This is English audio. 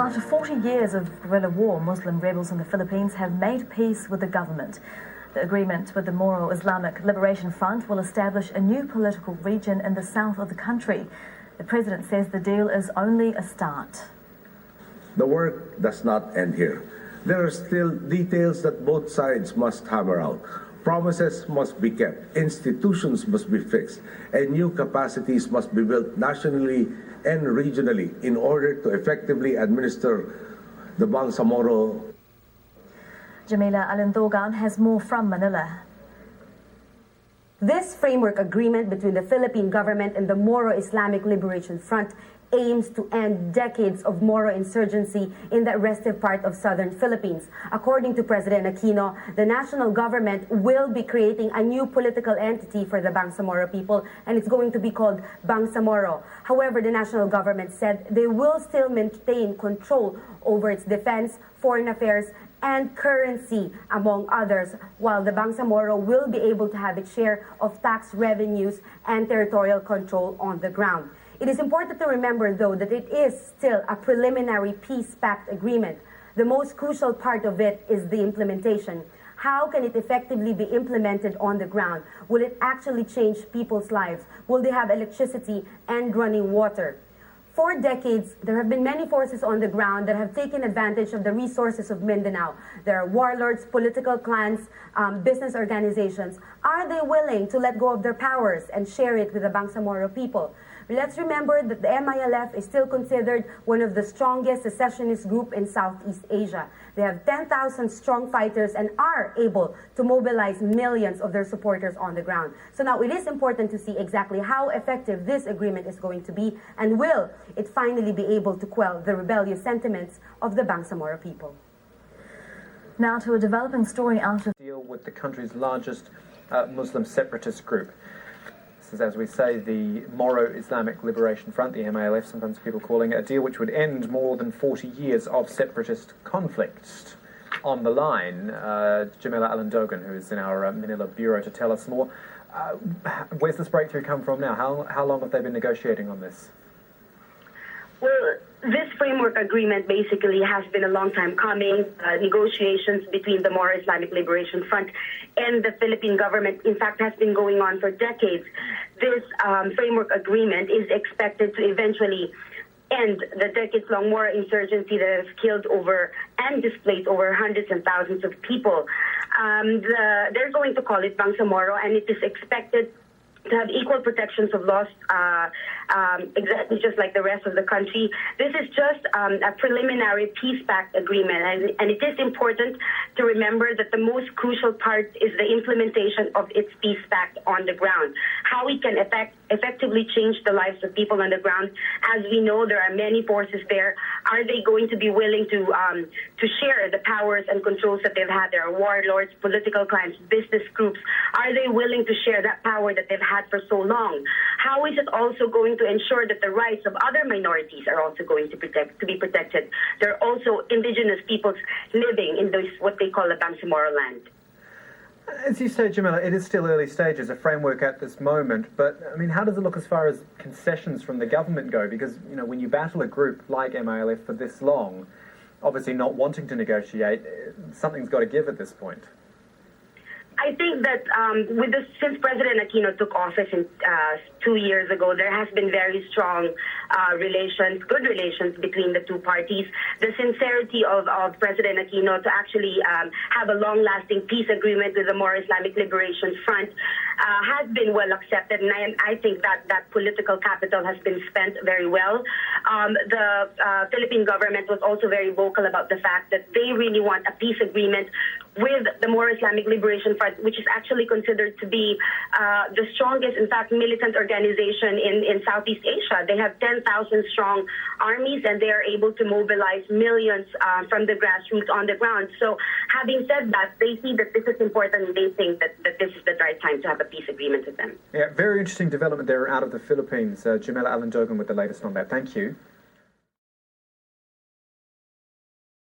After 40 years of guerrilla war, Muslim rebels in the Philippines have made peace with the government. The agreement with the Moro Islamic Liberation Front will establish a new political region in the south of the country. The president says the deal is only a start. The work does not end here. There are still details that both sides must hammer out. Promises must be kept, institutions must be fixed, and new capacities must be built nationally and regionally in order to effectively administer the Bangsamoro. Jamila Alindogan has more from Manila. This framework agreement between the Philippine government and the Moro Islamic Liberation Front aims to end decades of Moro insurgency in the restive part of southern Philippines. According to President Aquino, the national government will be creating a new political entity for the Bangsamoro people, and it's going to be called Bangsamoro. However, the national government said they will still maintain control over its defense, foreign affairs, and currency, among others, while the Bangsamoro will be able to have its share of tax revenues and territorial control on the ground. It is important to remember, though, that it is still a preliminary peace pact agreement. The most crucial part of it is the implementation. How can it effectively be implemented on the ground? Will it actually change people's lives? Will they have electricity and running water? For decades, there have been many forces on the ground that have taken advantage of the resources of Mindanao. There are warlords, political clans, business organizations. Are they willing to let go of their powers and share it with the Bangsamoro people? Let's remember that the MILF is still considered one of the strongest secessionist group in Southeast Asia. They have 10,000 strong fighters and are able to mobilize millions of their supporters on the ground. So now it is important to see exactly how effective this agreement is going to be, and will it finally be able to quell the rebellious sentiments of the Bangsamoro people. Now to a developing story out of deal with the country's largest Muslim separatist group. This is, as we say, the Moro Islamic Liberation Front, the MILF, sometimes people calling it, a deal which would end more than 40 years of separatist conflict. On the line, Jamila Alindogan, who is in our Manila bureau, to tell us more. Where's this breakthrough come from now? How long have they been negotiating on this? Well, this framework agreement basically has been a long time coming. Negotiations between the Moro Islamic Liberation Front and the Philippine government, in fact, has been going on for decades. This framework agreement is expected to eventually end the decades-long Moro insurgency that has killed over and displaced over hundreds and thousands of people. They're going to call it Bangsamoro, and it is expected to have equal protections of laws, exactly just like the rest of the country. This is just a preliminary peace pact agreement, and it is important to remember that the most crucial part is the implementation of its peace pact on the ground. How we can effectively change the lives of people on the ground. As we know, there are many forces there. Are they going to be willing to share the powers and controls that they've had? There are warlords, political clans, business groups. Are they willing to share that power that they've had for so long? How is it also going to ensure that the rights of other minorities are also going to be protected? There are also indigenous peoples living in this, what they call the Bangsamoro land. As you say, Jamila, it is still early stages, a framework at this moment, but, I mean, how does it look as far as concessions from the government go? Because, you know, when you battle a group like MILF for this long, obviously not wanting to negotiate, something's got to give at this point. I think that since President Aquino took office 2 years ago, there has been very strong relations, good relations between the two parties. The sincerity of President Aquino to actually have a long-lasting peace agreement with the Moro Islamic Liberation Front has been well accepted, and I think that political capital has been spent very well. The Philippine government was also very vocal about the fact that they really want a peace agreement with the Moro Islamic Liberation Front, which is actually considered to be the strongest, in fact, militant organization in Southeast Asia. They have 10,000 strong armies, and they are able to mobilize millions from the grassroots on the ground. So having said that, they see that this is important, and they think that this is the right time to have a peace agreement with them. Yeah, very interesting development there out of the Philippines. Jamila Alindogan with the latest on that. Thank you.